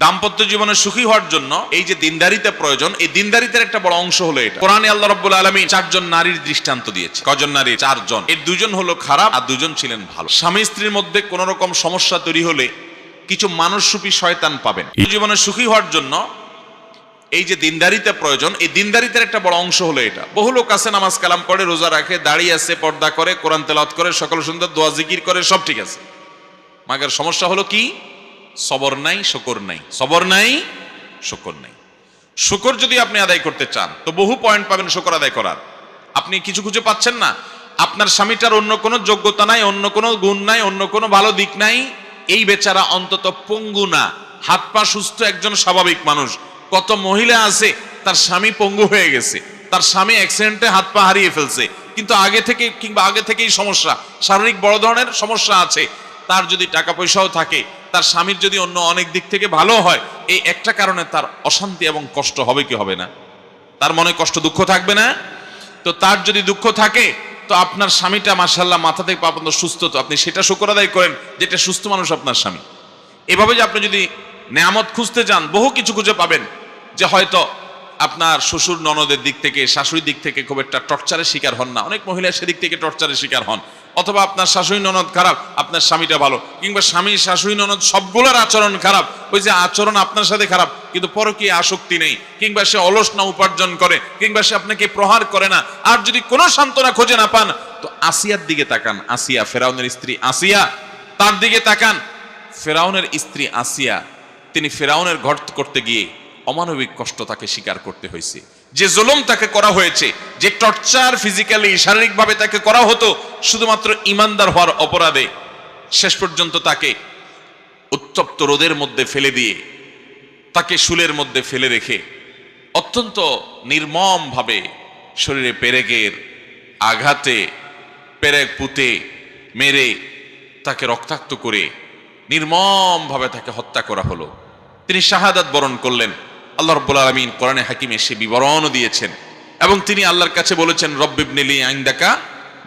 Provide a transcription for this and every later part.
দাম্পত্য জীবনে সুখী হওয়ার জন্য এই যে দিনদারিতা প্রয়োজন, এই দিনদারিতার একটা বড় অংশ হলো এটা। কোরআনে আল্লাহ রাব্বুল আলামিন 4 জন নারীর দৃষ্টান্ত দিয়েছে। কজন নারী? 4 জন। এর 2 জন হলো খারাপ আর 2 জন ছিলেন ভালো। স্বামী স্ত্রীর মধ্যে কোন রকম সমস্যা তৈরি হলে কিছু মানুষরূপী শয়তান পাবেন। এই জীবনে সুখী হওয়ার জন্য এই যে দিনদারিতা প্রয়োজন, এই দিনদারিতার একটা বড় অংশ হলো এটা। বহু লোক আছে নামাজ কালাম পড়ে, রোজা রাখে, দাঁড়িয়ে আছে, পর্দা করে, কোরআন তেলাওয়াত করে, সকল সুন্দর দোয়া জিকির করে, সব ঠিক আছে। মাগের সমস্যা হলো কি? সবর নাই, শুকর নাই। সবর নাই, শুকর নাই। শুকর যদি আপনি আদায় করতে চান তো বহু পয়েন্ট পাবেন শুকর আদায় করার। আপনি কিছু খুঁজে পাচ্ছেন না, আপনার স্বামীটার অন্য কোনো যোগ্যতা নাই, অন্য কোনো গুণ নাই, অন্য কোনো ভালো দিক নাই, এই বেচারা অন্তত পঙ্গু না, হাত পা সুস্থ একজন স্বাভাবিক মানুষ। কত মহিলা আছে তার স্বামী পঙ্গু হয়ে গেছে, তার স্বামী অ্যাক্সিডেন্টে হাত পা হারিয়ে ফেলছে, কিন্তু আগে থেকেই সমস্যা, শারীরিক বড় ধরনের সমস্যা আছে। তার যদি টাকা পয়সাও থাকে, তার স্বামীর যদি অন্য অনেক দিক থেকে ভালো হয়, এই একটা কারণে তার অশান্তি এবং কষ্ট হবে কি হবে না? তার মনে কষ্ট দুঃখ থাকবে না? তো তার যদি দুঃখ থাকে তো আপনার স্বামীটা মাশাআল্লাহ মাথা থেকে পা পর্যন্ত সুস্থ, তো আপনি সেটা শুকর আদায় করেন যেটা সুস্থ মানুষ আপনার স্বামী। এভাবে যে আপনি যদি নেয়ামত খুঁজতে যান, বহু কিছু খুঁজে পাবেন। যে হয়তো আপনার শ্বশুর ননদের দিক থেকে, শাশুড়ির দিক থেকে খুব একটা টর্চারের শিকার হন না, অনেক মহিলা সেদিক থেকে টর্চারের শিকার হন। অথবা আপনার শাশুড়ি ননদ খারাপ, আপনার স্বামীটা ভালো, কিংবা স্বামী শাশুড়ি ননদ সবগুলোর আচরণ খারাপ, ওই যে আচরণ আপনার সাথে খারাপ কিন্তু পরকীয়া আসক্তি নেই, কিংবা সে অলস না উপার্জন করে, কিংবা সে আপনাকে প্রহার করে না। আর যদি কোনো সান্ত্বনা খুঁজে না পান তো আসিয়ার দিকে তাকান। আসিয়া, ফেরাউনের স্ত্রী আসিয়া, তার দিকে তাকান। ফেরাউনের স্ত্রী আসিয়া, তিনি ফেরাউনের ঘর করতে গিয়ে অমানবিক কষ্ট তাকে স্বীকার করতে হয়েছে। যে জুলুম তাকে করা হয়েছে, যে টর্চার ফিজিক্যালি শারীরিকভাবে তাকে করা হতো শুধুমাত্র ইমানদার হওয়ার অপরাধে, শেষ পর্যন্ত তাকে উত্তপ্ত রোদের মধ্যে ফেলে দিয়ে, তাকে শুলের মধ্যে ফেলে রেখে অত্যন্ত নির্মম ভাবে শরীরে পেরেকের আঘাতে পেরেক পুঁতে মেরে তাকে রক্তাক্ত করে নির্মম ভাবে তাকে হত্যা করা হলো। তিনি শাহাদাত বরণ করলেন। আল্লাহ রাব্বুল আলামিন কোরআনে হাকিমে সে বিবরণও দিয়েছেন এবং তিনি আল্লাহর কাছে বলেছেন, রব্বিবনিলি ইনদাকা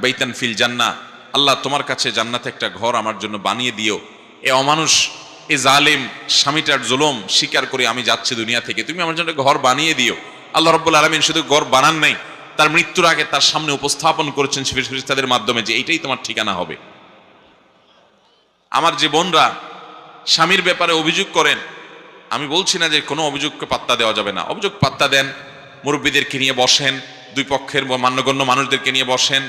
বাইতান ফিল জান্নাহ, আল্লাহ তোমার কাছে জান্নাতে একটা ঘর আমার জন্য বানিয়ে দিও। এ অমানুষ, এ জালেম স্বামীটার জুলুম স্বীকার করে আমি যাচ্ছি দুনিয়া থেকে, তুমি আমার জন্য ঘর বানিয়ে দিও। আল্লাহ রাব্বুল আলামিন শুধু ঘর বানান নাই, তার মৃত্যুর আগে তার সামনে উপস্থাপন করেছেন ফেরেশতাদের মাধ্যমে যে এইটাই তোমার ঠিকানা হবে। আমার যে বোনরা স্বামীর ব্যাপারে অভিযোগ করেন, আমি বলছি না যে কোনো অভিযোগকে পাত্তা দেওয়া যাবে না, অভিযোগ পাত্তা দেন, মুরব্বীদেরকে নিয়ে বসেন, দুই পক্ষের মান্যগণ্য মানুষদেরকে নিয়ে বসেন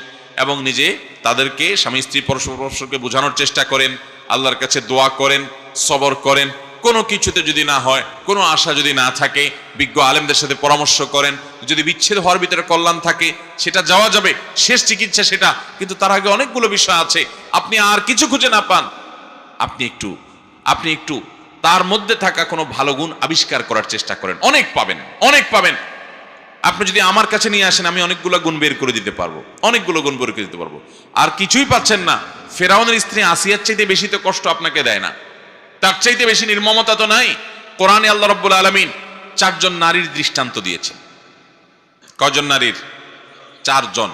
এবং নিজে তাদেরকে স্বামী স্ত্রী পরস্পরকে বোঝানোর চেষ্টা করেন, আল্লাহর কাছে দোয়া করেন, সবর করেন। কোনো কিছুতে যদি না হয়, কোনো আশা যদি না থাকে, বিজ্ঞ আলেমদের সাথে পরামর্শ করেন। যদি বিচ্ছেদ হওয়ার ভিতরে কল্যাণ থাকে সেটা যাওয়া যাবে, শেষ চিকিৎসা সেটা, কিন্তু তার আগে অনেকগুলো বিষয় আছে। আপনি আর কিছু খুঁজে না পান, আপনি একটু তার মধ্যে থাকা কোনো ভালো গুণ আবিষ্কার করার চেষ্টা করেন, অনেক পাবেন, অনেক পাবেন। আপনি যদি আমার কাছে নিয়ে আসেন আমি অনেকগুলো গুণ বের করে দিতে পারবো, অনেকগুলো গুণ বের করে দিতে পারবো। আর কিছুই পাচ্ছেন না, ফেরাউনের স্ত্রী আসিয়ার চাইতে বেশি তো কষ্ট আপনাকে দেয় না, তার চাইতে বেশি নির্মমতা তো নাই। কোরআনে আল্লাহ রাব্বুল আলামিন 4 জন নারীর দৃষ্টান্ত দিয়েছেন। কজন নারীর? 4 জন।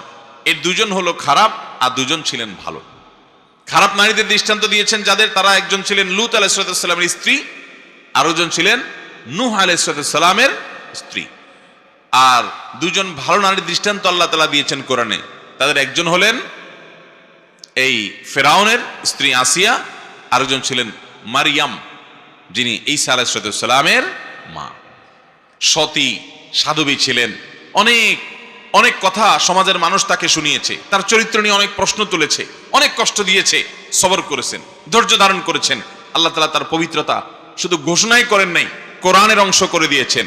এর 2 জন হলো খারাপ আর 2 জন ছিলেন ভালো। খারাপ নারীদের দৃষ্টান্ত দিয়েছেন যাদের, তারা একজন ছিলেন লূত আলাইহিস সালামের স্ত্রী, আর একজন ছিলেন নূহ আলাইহিস সালামের স্ত্রী। আর 2 জন ভালো নারীর দৃষ্টান্ত আল্লাহ তাআলা দিয়েছেন কোরআনে। তাদের একজন হলেন এই ফেরাউনের স্ত্রী আসিয়া, আরেকজন ছিলেন মারিয়াম, যিনি ঈসা আলাইহিস সালামের মা। সতী সাধবী ছিলেন, অনেক কথা সমাজের মানুষ তাকে শুনিয়েছে, তার চরিত্র নিয়ে অনেক প্রশ্ন তুলেছে, অনেক কষ্ট দিয়েছে, সবর করেছেন, ধৈর্য ধারণ করেছেন। আল্লাহ তাআলা তার পবিত্রতা শুধু ঘোষণাই করেন নাই, কোরআনের অংশ করে দিয়েছেন,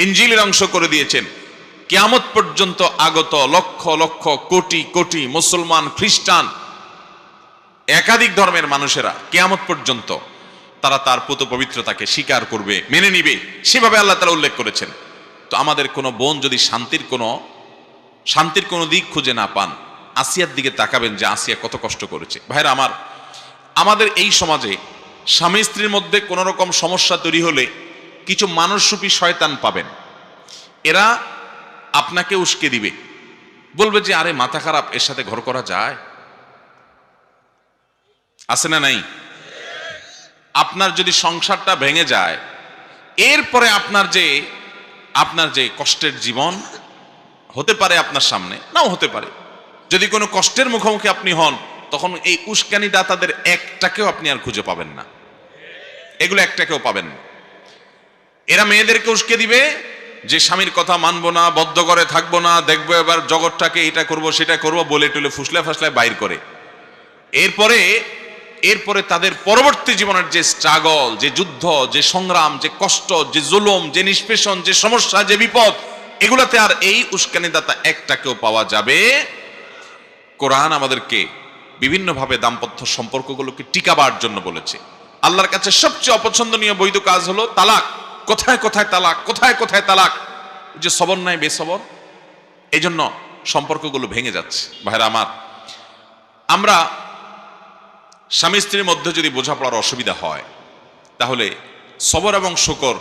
ইনজিলের অংশ করে দিয়েছেন। কিয়ামত পর্যন্ত আগত লক্ষ লক্ষ কোটি কোটি মুসলমান, খ্রিস্টান, একাধিক ধর্মের মানুষেরা কিয়ামত পর্যন্ত তারা তার পুত পবিত্রতাকে স্বীকার করবে, মেনে নিবে, সেভাবে আল্লাহ তাআলা উল্লেখ করেছেন। তো আমাদের কোনো বোন যদি শান্তির কোনো দিক খুঁজে না পান, আসিয়ার দিকে তাকাবেন যে আসিয়া কত কষ্ট করেছে। ভাইরা আমার, আমাদের এই সমাজে স্বামী স্ত্রীর মধ্যে কোনো রকম সমস্যা তৈরি হলে কিছু মানুষরূপী শয়তান পাবেন। এরা আপনাকে উস্কে দিবে, বলবে যে আরে মাথা খারাপ, এর সাথে ঘর করা যায়? আছে না নাই? আপনার যদি সংসারটা ভেঙে যায়, এরপরে আপনার যে কষ্টের জীবন হতে পারে আপনার সামনে, নাও হতে পারে, যদি কোনো কষ্টের মুখোমুখি আপনি হন, তখন এই উস্কানি দাতাদের একটাকেও আপনি আর খুঁজে পাবেন না, এগুলো একটাকেও পাবেন না। এরা মেয়েদেরকে উস্কে দিবে যে স্বামীর কথা মানবো না, বদ্ধ করে থাকবো না, দেখবো এবার জগৎটাকে এটা করব সেটা করব বলে টুলে ফুসলে ফাসলায় বাইর করে। এরপরে তাদের পরবর্তী জীবনের যে স্ট্রাগল, যে যুদ্ধ, যে সংগ্রাম, যে কষ্ট, যে জুলুম, যে নিষ্পেষণ, যে সমস্যা, যে বিপদ, এগুলাতে আর এই উস্কানিদাতা একটাকেও পাওয়া যাবে। কোরআন আমাদেরকে বিভিন্নভাবে দাম্পত্য সম্পর্কগুলোকে টিকাবার জন্য বলেছে। আল্লাহর কাছে সবচেয়ে অপছন্দনীয় বৈধ কাজ হলো তালাক। কোথায় কোথায় তালাক, কোথায় কোথায় তালাক, যে সবর নাই বেসবর, এই জন্য সম্পর্কগুলো ভেঙে যাচ্ছে। ভাইরা আমার, আমরা স্বামী স্ত্রীর মধ্যে যদি বোঝাপড়ার অসুবিধা হয়, তাহলে সবর এবং শুকর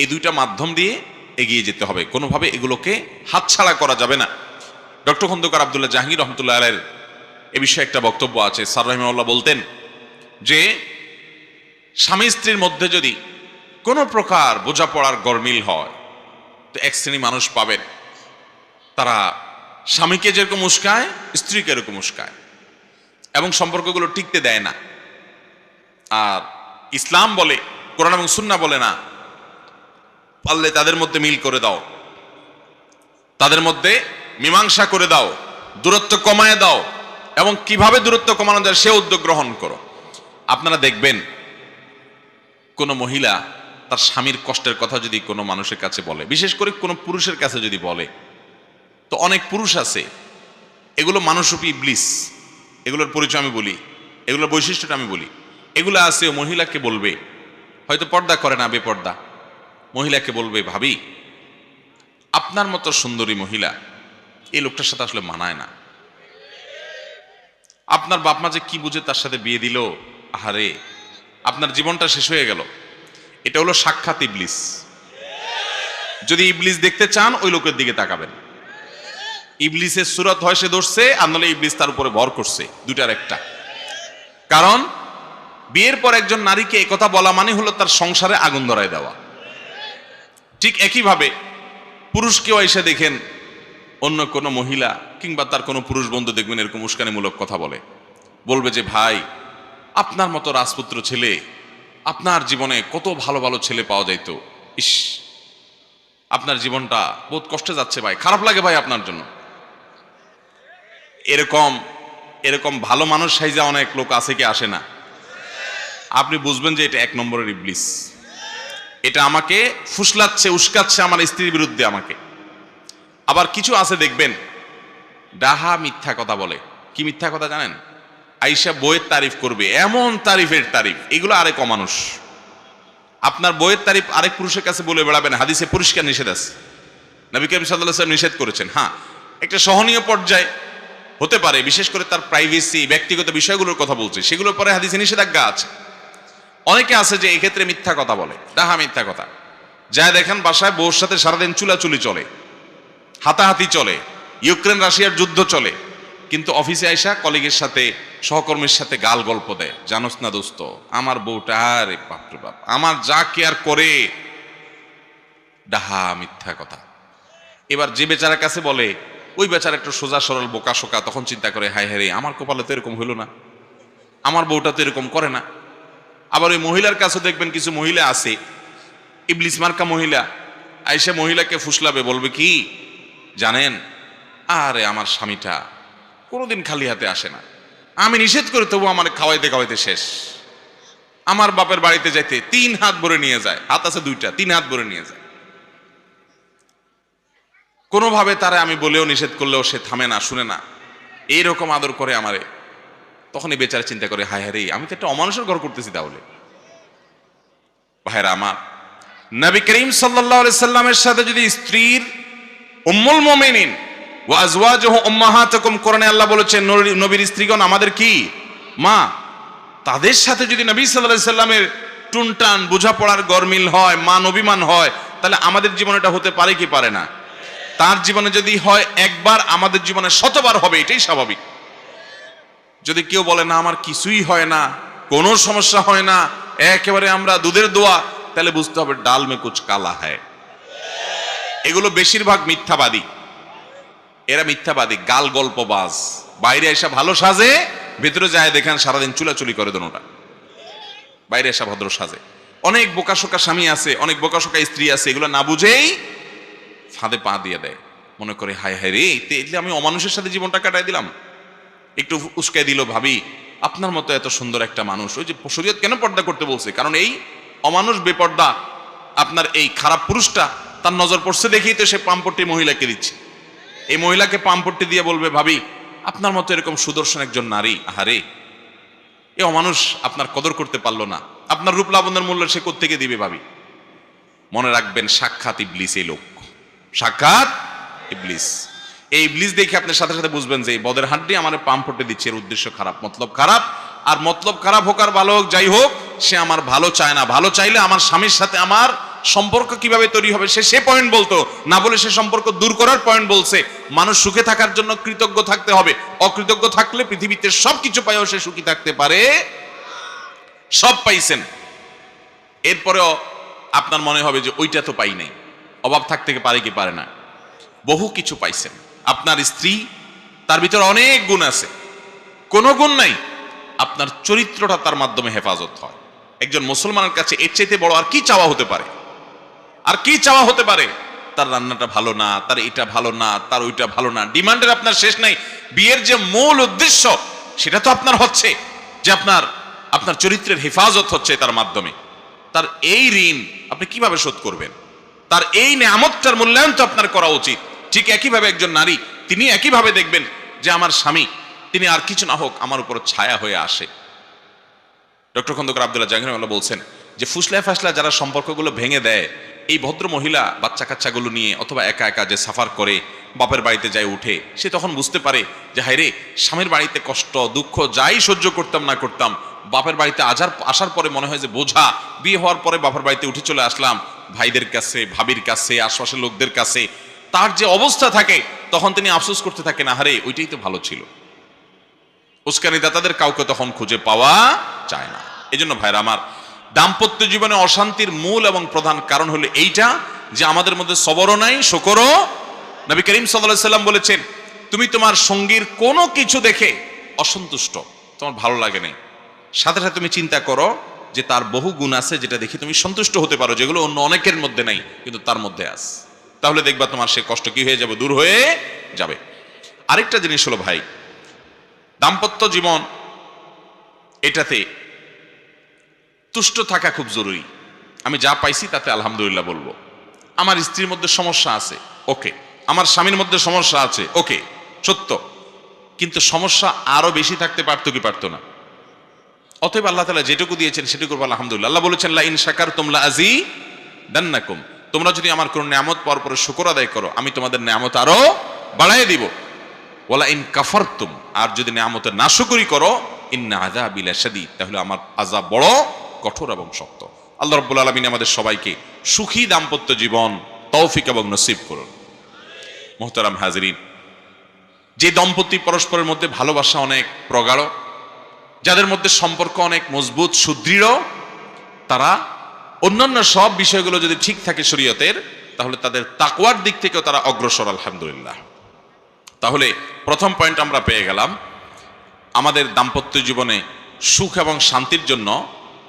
এই দুইটা মাধ্যম দিয়ে এগিয়ে যেতে হবে, কোনোভাবে এগুলোকে হাতছাড়া করা যাবে না। ডক্টর খন্দকার আব্দুল্লাহ জাহাঙ্গীর রহমতুল্লাহ আলাইহির এ বিষয়ে একটা বক্তব্য আছে। স্যার রাহিমাহুল্লাহ বলতেন যে স্বামী স্ত্রীর মধ্যে যদি কোনো প্রকার বোঝাপড়ার গরমিল হয়, তো এক শ্রেণী মানুষ পাবেন, তারা স্বামীকে যেরকম উস্কায়, স্ত্রীকে এরকম উস্কায় এবং সম্পর্কগুলো টিকতে দেয় না। আর ইসলাম বলে, কোরআন এবং সুন্নাহ বলে না, পারলে তাদের মধ্যে মিল করে দাও, তাদের মধ্যে মীমাংসা করে দাও, দূরত্ব কমায় দাও, এবং কিভাবে দূরত্ব কমানো যায় সে উদ্যোগ গ্রহণ করো। আপনারা দেখবেন কোনো মহিলা তার স্বামীর কষ্টের কথা যদি কোনো মানুষের কাছে বলে, বিশেষ করে কোনো পুরুষের কাছে যদি বলে, তো অনেক পুরুষ আছে, এগুলো মানুষরূপী ইবলিস, এগুলোর পরিচয় আমি বলি, এগুলোর বৈশিষ্ট্যটা আমি বলি। এগুলো আছে মহিলাকে বলবে, হয়তো পর্দা করে না, বেপর্দা, মহিলাকে বলবে, ভাবি আপনার মতো সুন্দরী মহিলা এই লোকটার সাথে আসলে মানায় না, আপনার বাপ মা যে কি বুঝে তার সাথে বিয়ে দিল, আহারে আপনার জীবনটা শেষ হয়ে গেল। এটা হলো সাক্ষাৎ ইবলিস। যদি ইবলিস দেখতে চান, ওই লোকের দিকে তাকাবেন। ইবলিসের সুরত হয় সে ধরছে, আর নাহলে ইবলিস তার উপরে ভর করছে, দুটার একটা। কারণ বিয়ের পর একজন নারীকে একথা বলা মানে হলো তার সংসারে আগুন ধরায় দেওয়া। ঠিক একইভাবে পুরুষকেও এসে দেখেন অন্য কোনো মহিলা কিংবা তার কোনো পুরুষ বন্ধু দেখবেন এরকম উস্কানিমূলক কথা বলবে যে ভাই আপনার মতো রাজপুত্র ছেলে, আপনার জীবনে কত ভালো ভালো ছেলে পাওয়া যাইতো, ইস আপনার জীবনটা বহুত কষ্টে যাচ্ছে ভাই, খারাপ লাগে ভাই আপনার জন্য। এরকম ভালো মানুষ সাইজা অনেক লোক আছে কি আসে না? আপনি বুঝবেন যে এটা এক নম্বরের ইবলিস। এটা আমাকে ফুসলাচ্ছে, উস্কাচ্ছে আমার স্ত্রীর বিরুদ্ধে আমাকে। আবার কিছু আছে দেখবেন ডাহা মিথ্যা কথা বলে। কি মিথ্যা কথা জানেন? আইসা বইয়ের তারিফ করবে, এমন তারিফের তারিফ, এগুলো আরেক অমানুষ। আপনার বইয়ের তারিফ আরেক পুরুষের কাছে বলে বেড়াবেন, হাদিসে পরিষ্কার নিষেধ আছে, নবী করিম সাল্লাল্লাহু আলাইহি ওয়াসাল্লাম নিষেধ করেছেন। হ্যাঁ, একটা সহনীয় পর্যায়ে হতে পারে, বিশেষ করে তার প্রাইভেসি, ব্যক্তিগত বিষয়গুলোর কথা বলছে, সেগুলোর পরে হাদিসে নিষেধাজ্ঞা আছে। অনেকে আছে যে এই ক্ষেত্রে মিথ্যা কথা বলে, ডাহা মিথ্যা কথা। যা দেখেন বাসায় বউর সাথে সারাদিন চুলাচুলি চলে, হাতাহাতি চলে, ইউক্রেন রাশিয়ার যুদ্ধ চলে, কিন্তু অফিসে আইসা কলিগের সাথে, সহকর্মীর সাথে গাল গল্প দেয়, জানোস না দোস্ত আমার বউটা, আরে বাপরে বাপ আমার যা কেয়ার করে। ডাহা মিথ্যা কথা। এবার যে বেচারার কাছে বলে, ওই বেচারা একটু সোজা সরল বোকা শোকা, তখন চিন্তা করে হায় হায় রে আমার কপালে তো এরকম হইল না, আমার বউটা তো এরকম করে না। আবার ওই মহিলার কাছে দেখবেন কিছু মহিলা আছে, ইবলিস মার্কা মহিলা, আইসা মহিলাকে ফুসলাবে, বলবে কি জানেন, আরে আমার স্বামীটা কোনোদিন খালি হাতে আসে না, আমি নিষেধ করে তবু আমার খাওয়াইতে খাওয়াইতে শেষ, আমার বাপের বাড়িতে যাইতে 3 হাত ভরে নিয়ে যায়, হাত আছে 2টা, 3 হাত ভরে নিয়ে যায়। কোনোভাবে তারা আমি বলেও নিষেধ করলেও সে থামে না, শুনে না, এইরকম আদর করে আমারে। তখনই বেচারা চিন্তা করে হায় হায় রে আমি তো একটা অমানুষের ঘর করতেছি। তাহলে ভাইরা আমার, নবী করিম সাল্লাল্লাহু আলাইহি সাল্লামের সাথে যদি স্ত্রীর উম্মুল মুমিনিন ওয়া আজওয়াজুহু উম্মাহাতুকুম, কোরআনে আল্লাহ বলেছেন নবীর স্ত্রীগণ আমাদের কি মা, তাদের সাথে যদি নবী সাল্লাল্লাহু আলাইহি সাল্লামের টুনটান বোঝাপড়ার গরমিল হয়, মান অভিমান হয়, তাহলে আমাদের জীবনে এটা হতে পারে কি পারে না? তার জীবনে যদি হয় একবার, আমাদের জীবনে 100বার হবে, এটাই স্বাভাবিক। যদি কেউ বলে না আমার কিছুই হয় না, কোনো সমস্যা হয় না, একেবারে আমরা দুধের দোয়া, তাহলে বুঝতে হবে ডাল মে কুছ কালা হ্যায়। এগুলো বেশিরভাগ মিথ্যাবাদী, এরা মিথ্যাবাদী, গাল গল্পবাজ। বাইরে এসে ভালো সাজে, ভেতরে যায় দেখেন সারাদিন চুলাচুলি করে দোনোটা। বাইরে এসে ভদ্র সাজে। অনেক বোকাশোকা স্বামী আছে, অনেক বোকাশোকা স্ত্রী আছে, এগুলো না বুঝেই ফাঁদে পা দিয়ে দেয়, মনে করে হায় হায় রে, এতে আমি অমানুষের সাথে জীবনটা কাটাই দিলাম। একটু উস্কাই দিল, ভাবি আপনার মতো এত সুন্দর একটা মানুষ, ওই যে শরীয়ত কেন পর্দা করতে বলছে, কারণ এই অমানুষ বেপর্দা আপনার এই খারাপ পুরুষটা তার নজর পড়ছে দেখেই তো সে পাম্পট্টি মহিলাকে দিচ্ছে। এই মহিলাকে পাম্পট্টি দিয়ে বলবে, ভাবি আপনার মতো এরকম সুদর্শন একজন নারী, আহারে এ অমানুষ আপনার কদর করতে পারলো না, আপনার রূপ লাবণ্যের মূল্য সে কোত্থেকে দিবে ভাবি। মনে রাখবেন, সাক্ষাৎ ইবলিস এই লোক, সাক্ষাৎ ইবলিস। এই ইবলিস দেখে আপনার সাথে সাথে বুঝবেন যে এই বদের হাড্ডি আমার পাম্পটে দিচ্ছে, এর উদ্দেশ্য খারাপ, মতলব খারাপ। আর মতলব খারাপ হোক আর ভালো হোক, যাই হোক, সে আমার ভালো চায় না। ভালো চাইলে আমার স্বামীর সাথে আমার সম্পর্ক কিভাবে তৈরি হবে সে পয়েন্ট বলতো না, বলে সে সম্পর্ক দূর করার পয়েন্ট বলছে। মানুষ সুখে থাকার জন্য কৃতজ্ঞ থাকতে হবে, অকৃতজ্ঞ থাকলে পৃথিবীতে সবকিছু পাইও সে সুখী থাকতে পারে। সব পাইছেন, এরপরেও আপনার মনে হবে যে ওইটা তো পাই নাই, অভাব থাকতে পারে কি পারে না, বহু কিছু পাইছেন। আপনার স্ত্রী, তার ভিতরে অনেক গুণ আছে, কোনো গুণ নাই, আপনার চরিত্রটা তার মাধ্যমে হেফাজত হয়। একজন মুসলমানের কাছে এর চাইতে বড় আর কি চাওয়া হতে পারে? আর কি চাওয়া হতে পারে? তার রান্নাটা ভালো না, তার এটা ভালো না, তার ওইটা ভালো না, ডিমান্ডের আপনার শেষ নাই। বিয়ের যে মূল উদ্দেশ্য সেটা তো আপনার হচ্ছে যে আপনার চরিত্রের হেফাজত হচ্ছে তার মাধ্যমে। তার এই ঋণ আপনি কিভাবে শোধ করবেন? তার এই নেয়ামতটার মূল্যায়ন তো আপনার করা উচিত। ঠিক একইভাবে একজন নারী, তিনি একইভাবে দেখবেন যে আমার স্বামী, তিনি আর কিছু না হোক আমার উপর ছায়া হয়ে আসে। ডক্টর খন্দকার আব্দুল্লাহ জাহাঙ্গীর বলছেন যে ফুসলা ফাসলা যারা সম্পর্কগুলো ভেঙে দেয়, এই ভদ্র মহিলা বাচ্চা কাচ্চাগুলো নিয়ে অথবা একা একা যে সাফার করে বাপের বাড়িতে যায় উঠে, সে তখন বুঝতে পারে যে হায় রে, স্বামীর বাড়িতে কষ্ট দুঃখ যাই সহ্য করতাম না করতাম, বাপের বাড়িতে আসার পরে মনে হয় যে বোঝা। বিয়ে হওয়ার পরে বাপের বাড়িতে উঠে চলে আসলাম, ভাইদের কাছে, ভাবির কাছে, আশপাশের লোকদের কাছে তার যে অবস্থা থাকে, তখন তিনি আফসোস করতে থাকেন, আহারে ওইটাই তো ভালো ছিল। উস্কানি দাতাদের কাউকে তখন খুঁজে পাওয়া যায় না। এই জন্য ভাইরা আমার, দাম্পত্য জীবনে অশান্তির মূল এবং প্রধান কারণ হলো এইটা যে আমাদের মধ্যে সবরও নাই, শকরও। নবী করিম সাল্লাল্লাহু আলাইহি সাল্লাম বলেছেন, তুমি তোমার সঙ্গীর কোনো কিছু দেখে অসন্তুষ্ট, তোমার ভালো লাগে নাই, সাথে সাথে তুমি চিন্তা করো যে তার বহু গুণ আছে যেটা দেখে তুমি সন্তুষ্ট হতে পারো, যেগুলো অন্য অনেকের মধ্যে নাই কিন্তু তার মধ্যে আছে। তাহলে দেখবা তোমার সে কষ্ট কি হয়ে যাবে, দূর হয়ে যাবে। আরেকটা জিনিস হলো ভাই, দাম্পত্য জীবন এটাতে তুষ্ট থাকা খুব জরুরি। আমি যা পাইছি তাতে আলহামদুলিল্লাহ বলবো। আমার স্ত্রীর মধ্যে সমস্যা আছে, ওকে। আমার স্বামীর মধ্যে সমস্যা আছে, ওকে, সত্য। কিন্তু সমস্যা আরো বেশি থাকতে পারতো কি পারতো না? অতএব আল্লাহ তাআলা যেটুকু দিয়েছেন সেটুকু আলহামদুলিল্লাহ। আল্লাহ বলেছেন, লা ইন শাকারতুম লা আযীদান্নাকুম, তোমরা যদি আমার কোন নিয়ামত পাওয়ার পরে শুকর আদায় করো, আমি তোমাদের নিয়ামত আরো বাড়ায় দিব। ওয়ালা ইন কাফারতুম, আর যদি নিয়ামতের নাশকরি করো, ইন্না আযাবি লাশাদীদ, তাহলে আমার আযাব বড় কঠোর এবং শক্ত। আল্লাহ রাব্বুল আলামিন আমাদের সবাইকে সুখী দাম্পত্য জীবন তৌফিক এবং নসিব করুন। মুহতারাম হাজিরিন, যে দম্পতি পরস্পরের মধ্যে ভালোবাসা অনেক প্রগাঢ়, যাদের মধ্যে সম্পর্ক অনেক মজবুত সুদৃঢ়, তারা অন্যান্য সব বিষয়গুলো যদি ঠিক থাকে শরীয়তের, তাহলে তাদের তাকওয়ার দিক থেকেও তারা অগ্রসর, আলহামদুলিল্লাহ। তাহলে প্রথম পয়েন্ট আমরা পেয়ে গেলাম, আমাদের দাম্পত্য জীবনে সুখ এবং শান্তির জন্য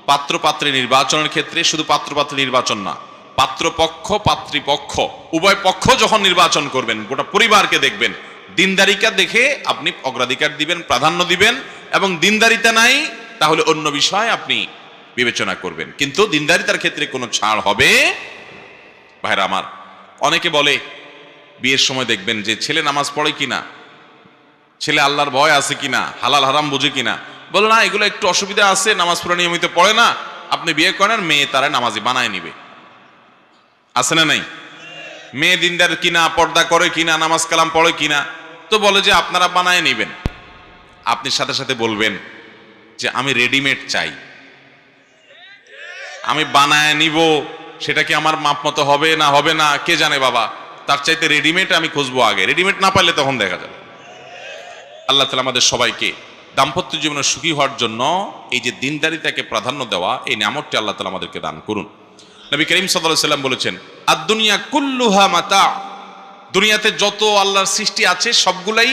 পাত্রপাত্রী নির্বাচনের ক্ষেত্রে শুধু পাত্রপাত্রী নির্বাচন না, পাত্রপক্ষ পাত্রীপক্ষ উভয় পক্ষ যখন নির্বাচন করবেন, গোটা পরিবারকে দেখবেন, দিনদারিকা দেখে আপনি অগ্রাধিকার দিবেন, প্রাধান্য দিবেন, এবং দিনদারিতা নাই তাহলে অন্য বিষয় আপনি বিবেচনা করবেন। কিন্তু দিনদারিতার ক্ষেত্রে কোনো ছাড় হবে। ভাইরা আমার, অনেকে বলে বিয়ের সময় দেখবেন যে ছেলে নামাজ পড়ে কিনা, ছেলে আল্লাহর ভয় আছে কিনা, হালাল হারাম বুঝে কিনা। বলে না, এগুলো একটু অসুবিধা আছে, নামাজ পড়া নিয়মিত পড়ে না, আপনি বিয়ে করেন, মেয়ে তারা নামাজি বানায় নিবে। আছে না নাই? মেয়ে দিনদার কিনা, পর্দা করে কিনা, নামাজ কালাম পড়ে কিনা, তো বলে যে আপনারা বানায় নিবেন। আপনি সাথে সাথে বলবেন যে আমি রেডিমেড চাই, আমি বানায় নিব, সেটা কি আমার মাপ মতো হবে না হবে না কে জানে বাবা, তার চাইতে রেডিমেড আমি খুঁজবো আগে, রেডিমেড না পাইলে তখন দেখা যাবে। আল্লাহ তাআলা আমাদের সবাইকে দাম্পত্য জীবনে সুখী হওয়ার জন্য এই যে দিনদারিতাকে প্রাধান্য দেওয়া, এই নিয়ামতটি আল্লাহ তাআলা আমাদেরকে দান করুন। নবী করিম সাল্লাল্লাহু আলাইহি ওয়াসাল্লাম বলেছেন, আদ-দুনিয়া কুল্লুহা মাতা, দুনিয়াতে যত আল্লাহর সৃষ্টি আছে সবগুলাই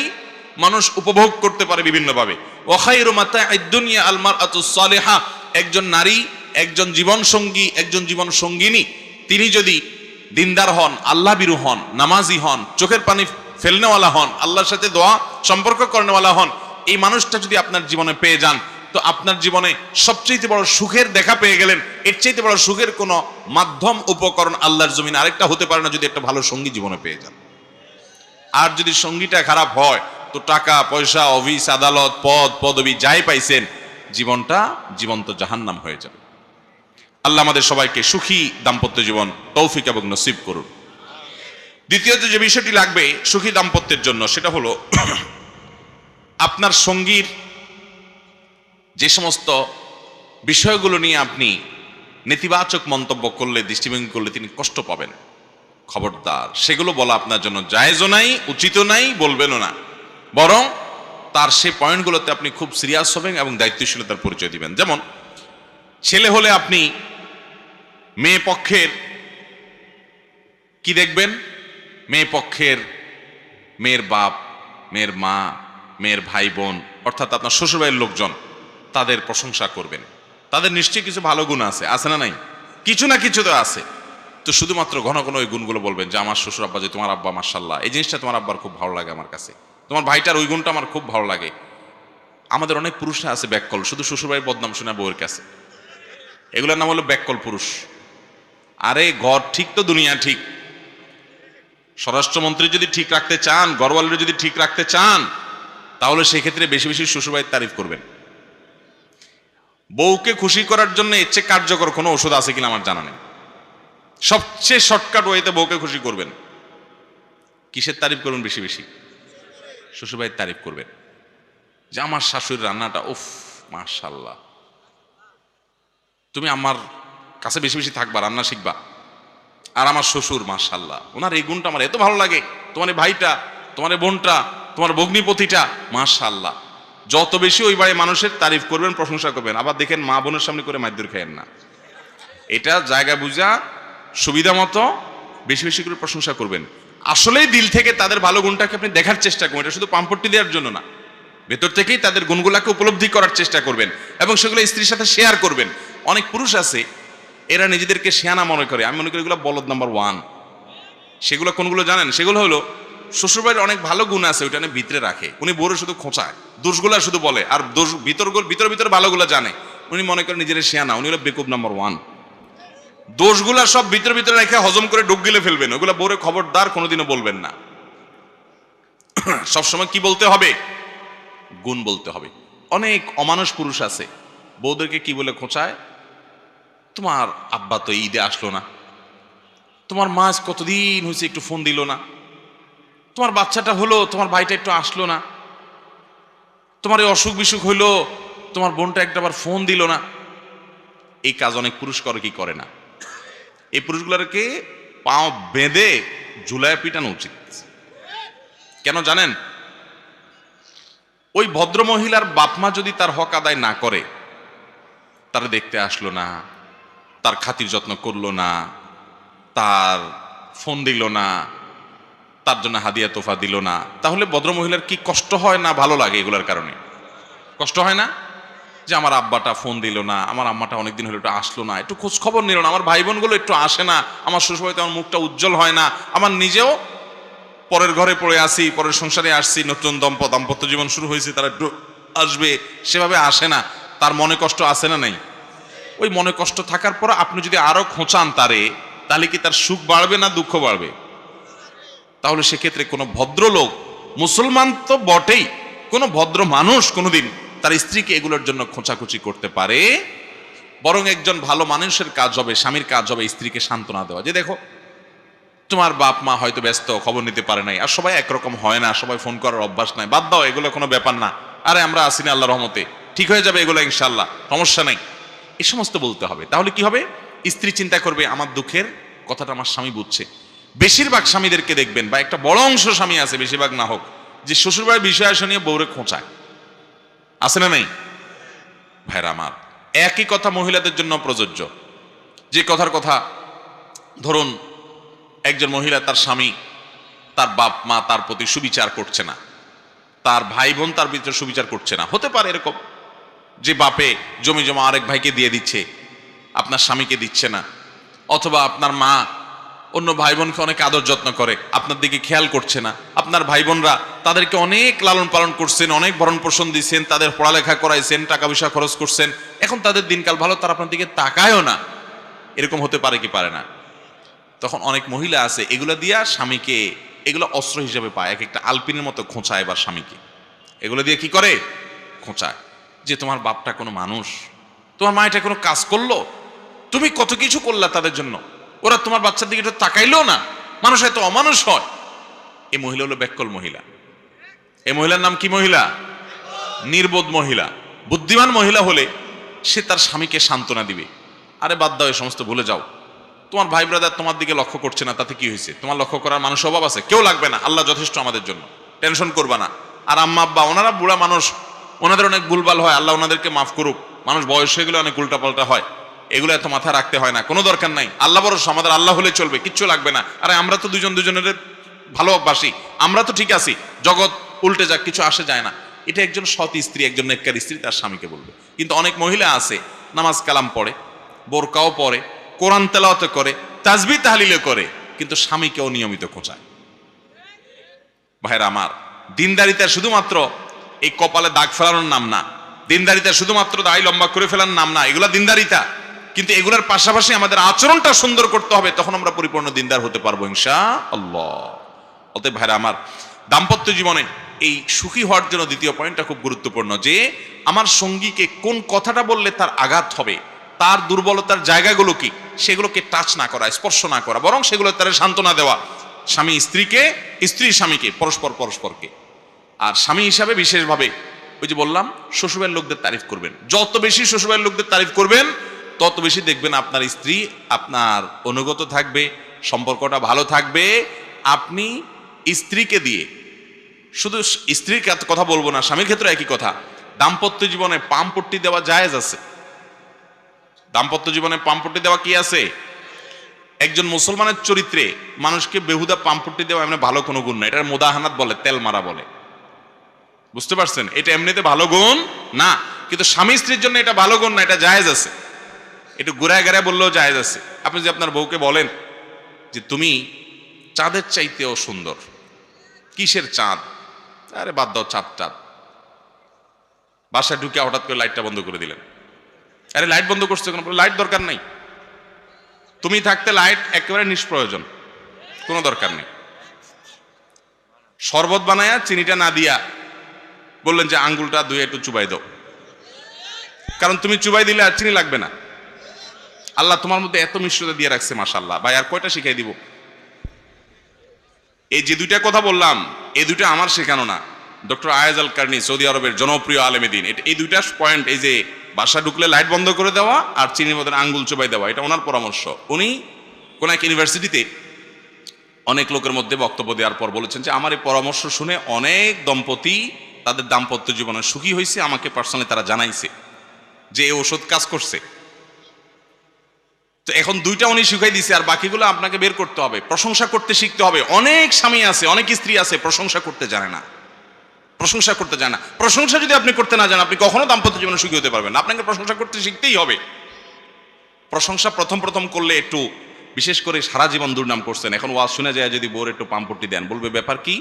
মানুষ উপভোগ করতে পারে বিভিন্নভাবে। ওয়া খায়রু মাতা'আদ দুনিয়া আল মারআতুস সালিহা, একজন নারী, একজন জীবন সঙ্গী, একজন জীবন সঙ্গিনী, তিনি যদি দিনদার হন, আল্লাহ বিরু হন, নামাজি হন, চোখের পানি ফেলনেওয়ালা হন, আল্লাহর সাথে দোয়া সম্পর্ক করনেওয়ালা হন, এই মানুষটা যদি আপনার জীবনে পেয়ে যান, তো আপনার জীবনে সবচেয়ে বড় সুখের দেখা পেয়ে গেলেন। এর চাইতে বড় সুখের কোনো মাধ্যম উপকরণ আল্লাহর জমিনে আরেকটা হতে পারে না, যদি একটা ভালো সঙ্গী জীবনে পেয়ে যান। আর যদি সঙ্গীটা খারাপ হয়, তো টাকা পয়সা, অফিস আদালত, পদ পদবি যাই পাইছেন, জীবনটা জীবন্ত জাহান্নাম হয়ে যাবে। আল্লাহ আমাদের সবাইকে সুখী দাম্পত্য জীবন তৌফিক এবং নসিব করুন। দ্বিতীয়ত যে বিষয়টি লাগবে সুখী দাম্পত্যের জন্য, সেটা হলো আপনার সঙ্গীর যে সমস্ত বিষয়গুলো নিয়ে আপনি নেতিবাচক মন্তব্য করলে, দৃষ্টিভঙ্গি করলে তিনি কষ্ট পাবেন, খবরদার সেগুলো বলা আপনার জন্য জায়েজও নাই, উচিতও নাই, বলবেনও না। বরং তার সেই পয়েন্টগুলোতে আপনি খুব সিরিয়াস হবেন এবং দায়িত্বশীলতার পরিচয় দিবেন। যেমন ছেলে হলে আপনি মেয়ে পক্ষের কি দেখবেন? মেয়ে পক্ষের মেয়ের বাপ, মেয়ের মা, মেয়ের ভাই বোন, অর্থাৎ আপনার শ্বশুরবাড়ির লোকজন, তাদের প্রশংসা করবেন। তাদের নিশ্চয়ই কিছু ভালো গুণ আছে, আছে না নাই? কিছু না কিছু তো আছে। তো শুধুমাত্র ঘন ঘন ওই গুণগুলো বলবেন যে আমার শ্বশুর আব্বা, যে তোমার আব্বা মাশাআল্লাহ, এই জিনিসটা তোমার আব্বার খুব ভালো লাগে আমার কাছে, তোমার ভাইটার ওই গুণটা আমার খুব ভালো লাগে। আমাদের অনেক পুরুষরা আছে ব্যাককল, শুধু শ্বশুরবাড়ির বদনাম শোনা বউয়ের কাছে। এগুলোর নাম হলো ব্যাককল পুরুষ। আরে ঘর ঠিক তো দুনিয়া ঠিক। স্বরাষ্ট্রমন্ত্রী যদি ঠিক রাখতে চান, ঘরওয়ালিরা যদি ঠিক রাখতে চান, তাহলে সেক্ষেত্রে বেশি বেশি শ্বশুরবাড়ির তারিফ করবেন। বউকে খুশি করার জন্য এর চেয়ে কার্যকর কোনো ওষুধ আছে কিনা আমার জানা নেই। সবচেয়ে শর্টকাট ওয়েতে বউকে খুশি করবেন। কিসের তারিফ করবেন? বেশি বেশি শ্বশুরবাড়ির তারিফ করবেন, যে আমার শাশুড়ির রান্নাটা উফ মাশাআল্লাহ, তুমি আমার কাছে বেশি বেশি থাকবা, রান্না শিখবা। আর আমার শ্বশুর মাশাআল্লাহ, ওনার এই গুণটা আমার এত ভালো লাগে, তোমার ভাইটা, তোমার বোনটা, তোমার ভগ্নিপতিটা মাশাআল্লাহ। যত বেশি ওই বাড়ির মানুষের তারিফ করবেন, প্রশংসা করবেন। আবার দেখেন মা বোনের সামনে করে মাইদুর খায়েন না। এটা জায়গা বুঝা সুবিধা মতো বেশি বেশি করে প্রশংসা করবেন। আসলেই দিল থেকে তাদের ভালো গুণটাকে আপনি দেখার চেষ্টা করবেন। এটা শুধু পাম্পট্টি দেওয়ার জন্য না, ভেতর থেকেই তাদের গুণগুলাকে উপলব্ধি করার চেষ্টা করবেন এবং সেগুলো স্ত্রীর সাথে শেয়ার করবেন। অনেক পুরুষ আছে, এরা নিজেদেরকে শেয়ানা মনে করে। আমি মনে করি এগুলো বলদ নাম্বার 1। সেগুলো কোনগুলো জানেন? সেগুলো হলো শ্বশুরবাড়ির অনেক ভালো গুণ আছে, ওইটা ভিতরে রাখে। উনি বড় শুধু খোঁচায়, দোষগুলা শুধু বলে, আর দোষ ভিতর ভালোগুলো জানে। উনি মনে করেন নিজের শেয়ানা, উনি হলো বেকুব নাম্বার 1। দোষগুলা সব ভিতরে রেখে হজম করে ডুব গিলে ফেলবেন। ওগুলা বউরে খবরদার কোনোদিনও বলবেন না। সবসময় কি বলতে হবে? গুণ বলতে হবে। অনেক অমানুষ পুরুষ আছে, বউদেরকে কি বলে খোঁচায়, তোমার আব্বা তো ঈদে আসলো না, তোমার মা কতদিন হয়েছে একটু ফোন দিল না, তোমার বাচ্চাটা হলো, তোমার ভাইটা একটু আসলো না, তোমার এই অসুখ বিসুখ হইলো, তোমার বোনটা একটাবার ফোন দিল না। এই কাজ অনেক পুরুষ করে কি করে না? এই পুরুষগুলোকে পাও বেঁধে ঝুলায় পিটানো উচিত। কেন জানেন? ওই ভদ্র মহিলার বাপমা যদি তার হক আদায় না করে, তারা দেখতে আসলো না, তার খাতির যত্ন করলো না, তার ফোন দিল না, তার জন্য হাদিয়া তোফা দিল না, তাহলে ভদ্র মহিলার কি কষ্ট হয় না ভালো লাগে? এগুলোর কারণে কষ্ট হয় না? যে আমার আব্বাটা ফোন দিল না, আমার আম্মাটা অনেকদিন হলো একটু আসলো না, একটু খোঁজ খবর নিল না, আমার ভাই বোনগুলো একটু আসে না, আমার শ্বশুরবাড়িতে আমার মুখটা উজ্জ্বল হয় না, আমার নিজেও পরের ঘরে পড়ে আসি, পরের সংসারে আসছি, নতুন দাম্পত্য জীবন শুরু হয়েছে, তারা একটু আসবে, সেভাবে আসে না। তার মনে কষ্ট আছে না নাই? ওই মনে কষ্ট থাকার পর আপনি যদি আরো খোঁচান তারে, তাহলে কি তার সুখ বাড়বে না দুঃখ বাড়বে? তাহলে সেক্ষেত্রে কোনো ভদ্রলোক, মুসলমান তো বটেই, কোনো ভদ্র মানুষ কোনোদিন তার স্ত্রীকে এগুলোর জন্য খোঁচাখুচি করতে পারে? বরং একজন ভালো মানুষের কাজ হবে, স্বামীর কাজ হবে স্ত্রীকে সান্ত্বনা দেওয়া, যে দেখো তোমার বাপ মা হয়তো ব্যস্ত, খবর নিতে পারে নাই, আর সবাই একরকম হয় না, সবাই ফোন করার অভ্যাস নাই, বাদ দাও, এগুলো কোনো ব্যাপার না, আরে আমরা আসি না, আল্লাহর রহমতে ঠিক হয়ে যাবে এগুলো ইনশাআল্লাহ, সমস্যা নাই, এই সমস্ত বলতে হবে। তাহলে কি হবে? স্ত্রী চিন্তা করবে আমার দুঃখের কথাটা আমার স্বামী বুঝছে। বেশিরভাগ স্বামীদেরকে দেখবেন, বা একটা বড় অংশ স্বামী আছে, বেশিরভাগ না হোক, যে শ্বশুরবাড়ির বিষয় আসে নিয়ে বউরে খোঁচায়, আছে না নেই? ভাইরা আমার, একই কথা মহিলাদের জন্য প্রযোজ্য। যে কথার কথা ধরুন একজন মহিলা তার স্বামী, তার বাপ মা তার প্রতি সুবিচার করছে না, তার ভাই বোন তার ভিতরে সুবিচার করছে না। হতে পারে এরকম যে বাপে জমি জমা আরেক ভাইকে দিয়ে দিচ্ছে, আপনার স্বামীকে দিচ্ছে না, অথবা আপনার মা অন্য ভাই বোনকে অনেক আদর যত্ন করে, আপনার দিকে খেয়াল করছে না। আপনার ভাই বোনরা তাদেরকে অনেক লালন পালন করছেন, অনেক ভরণ পোষণ দিচ্ছেন, তাদের পড়ালেখা করাইছেন, টাকা পয়সা খরচ করছেন, এখন তাদের দিনকাল ভালো, তারা আপনার দিকে তাকায়ও না। এরকম হতে পারে কি পারে না? তখন অনেক মহিলা আছে এগুলো দিয়া স্বামীকে, এগুলো অস্ত্র হিসেবে পায়, এক একটা আলপিনের মতো খোঁচায় এবার স্বামীকে। এগুলো দিয়ে কি করে? খোঁচায় যে তোমার বাপটা কোনো মানুষ, তোমার মা এটা কোনো কাজ করলো, তুমি কত কিছু করলা তাদের জন্য, ওরা তোমার বাচ্চার দিকে একটু তাকাইলো না, মানুষ এত অমানুষ হয়। এই মহিলা হলো ব্যাককল মহিলা। এই মহিলার নাম কি মহিলা? নির্বোধ মহিলা। বুদ্ধিমান মহিলা হলে সে তার স্বামীকে সান্ত্বনা দিবে, আরে বাদ দাও, এই সমস্ত ভুলে যাও, তোমার ভাই ব্রাদার তোমার দিকে লক্ষ্য করছে না, তাতে কি হয়েছে? তোমার লক্ষ্য করার মানুষ অভাব আছে? কেউ লাগবে না, আল্লাহ যথেষ্ট আমাদের জন্য, টেনশন করবা না। আর আম্মা আব্বা ওনারা বুড়া মানুষ, ওনাদের অনেক ভুলভাল হয়, আল্লাহ ওনাদেরকে মাফ করুক। মানুষ বয়স হয়ে গেলে অনেক উল্টাপাল্টা হয়, এগুলো এত মাথায় রাখতে হয় না, কোনো দরকার নাই। আল্লাহ ভরসা, আমাদের আল্লাহ হলে চলবে, কিচ্ছু লাগবে না। আরে আমরা তো দুজন দুজনের ভালোবাসি, আমরা তো ঠিক আছি, জগৎ উল্টে যাক, কিছু আসে যায় না। এটা একজন সৎ স্ত্রী, একজন নেককার স্ত্রী তার স্বামীকে বলবে। কিন্তু অনেক মহিলা আছে নামাজ কালাম পড়ে, বোরকাও পড়ে, কোরআন তেলাওয়াত করে, তাসবিহ তাহলিলও করে, কিন্তু স্বামীকে অনিয়মিত খোঁচায়। ভাইরা আমার, দিনদারিতা শুধুমাত্র এই কপালে দাগ ফেলানোর নাম না, দিনদারিতা শুধুমাত্র দাড়ি লম্বা করে ফেলার নাম না, এগুলা দিনদারিতা। কিন্তু এগুলোর পাশাপাশি আমাদের আচরণটা সুন্দর করতে হবে, তখন আমরা পরিপূর্ণ দিনদার হতে পারবো ইনশাআল্লাহ। অতএব ভাইরা আমার, দাম্পত্য জীবনে এই সুখী হওয়ার জন্য দ্বিতীয় পয়েন্টটা খুব গুরুত্বপূর্ণ, যে আমার সঙ্গীকে কোন কথাটা বললে তার আঘাত হবে, তার দুর্বলতার জায়গাগুলো কি, সেগুলোকে টাচ না করা, স্পর্শ না করা, বরং সেগুলো তার সান্ত্বনা দেওয়া। স্বামী স্ত্রীকে, স্ত্রী স্বামীকে, পরস্পর পরস্পরকে। আর স্বামী হিসাবে বিশেষভাবে ওই যে বললাম, শ্বশুরের লোকদের তারিফ করবেন। যত বেশি শ্বশুরের লোকদের তারিফ করবেন, তত বেশি দেখবেন আপনার স্ত্রী আপনার অনুগত থাকবে, সম্পর্কটা ভালো থাকবে। আপনি স্ত্রীকে দিয়ে, শুধু স্ত্রীর কথা বলবো না, স্বামীর ক্ষেত্রে একই কথা। দাম্পত্য জীবনে পামপট্টি দেওয়া জায়েজ আছে। দাম্পত্য জীবনে পামপট্টি দেওয়া কি আছে? একজন মুসলমানের চরিত্রে মানুষকে বেহুদা পামপট্টি দেওয়া এমনি ভালো কোনো গুণ না, এটার মুদাহানাত বলে, তেল মারা বলে। বুঝতে পারছেন? এটা এমনিতে ভালো গুণ না, কিন্তু স্বামী স্ত্রীর জন্য এটা ভালো গুণ না, এটা জায়েজ আছে। একটু ঘুরায় ঘেরায় বললেও জায়েজ আছে। আপনি যদি আপনার বউকে বলেন যে তুমি চাঁদের চাইতেও সুন্দর। কিসের চাঁদ? আরে বাদ দাও, চাঁদ চাঁদ। বাসায় ঢুকে হঠাৎ করে লাইটটা বন্ধ করে দিলেন। আরে লাইট বন্ধ করছো কেন? লাইট দরকার নেই, তুমি থাকতে লাইট একেবারে নিষ্প্রয়োজন, কোনো দরকার নেই। শরবত বানায়া চিনিটা না দিয়া বললেন যে আঙ্গুলটা ধুয়ে একটু চুবাই দাও, কারণ তুমি চুবাই দিলে আর চিনি লাগবে না। আল্লাহ তোমার মধ্যে এত মিশ্রতা দিয়ে রাখছে, মাশাআল্লাহ। ভাই আর কয়টা শিখাই দিব? এই যে দুইটা কথা বললাম, এই দুইটা আমার শেখানো না, ডক্টর আয়েজ আল কারনি, সৌদি আরবের জনপ্রিয় আলেমে দ্বীন, এই দুইটা পয়েন্ট, এই যে বাসা ঢুকলে লাইট বন্ধ করে দেওয়া আর চিনির মধ্যে আঙ্গুল চুবাই দেওয়া, এটা ওনার পরামর্শ। উনি কোন এক ইউনিভার্সিটিতে অনেক লোকের মধ্যে বক্তব্য দেওয়ার পর বলেছেন যে আমার এই পরামর্শ শুনে অনেক দম্পতি তাদের দাম্পত্য জীবনে সুখী হয়েছে, আমাকে পার্সোনালি তারা জানাইছে যে এই ওষুধ কাজ করছে। তো এখন দুইটা উনি শিখাই দিছে, আর বাকিগুলো আপনাকে বের করতে হবে, প্রশংসা করতে শিখতে হবে। অনেক স্বামী আছে, অনেক স্ত্রী আছে প্রশংসা করতে জানে না, প্রশংসা করতে জানে না। প্রশংসা যদি আপনি করতে না জানেন, আপনি কখনো দাম্পত্য জীবনে সুখী হতে পারবেন না। আপনাকে প্রশংসা করতে শিখতেই হবে। প্রশংসা প্রথম প্রথম করলে একটু, বিশেষ করে সারা জীবন দুর্নাম করছেন, এখন ওয়াজ শুনে যায় যদি বোর একটু পাম্পট্টি দেন, বলবে ব্যাপার কি,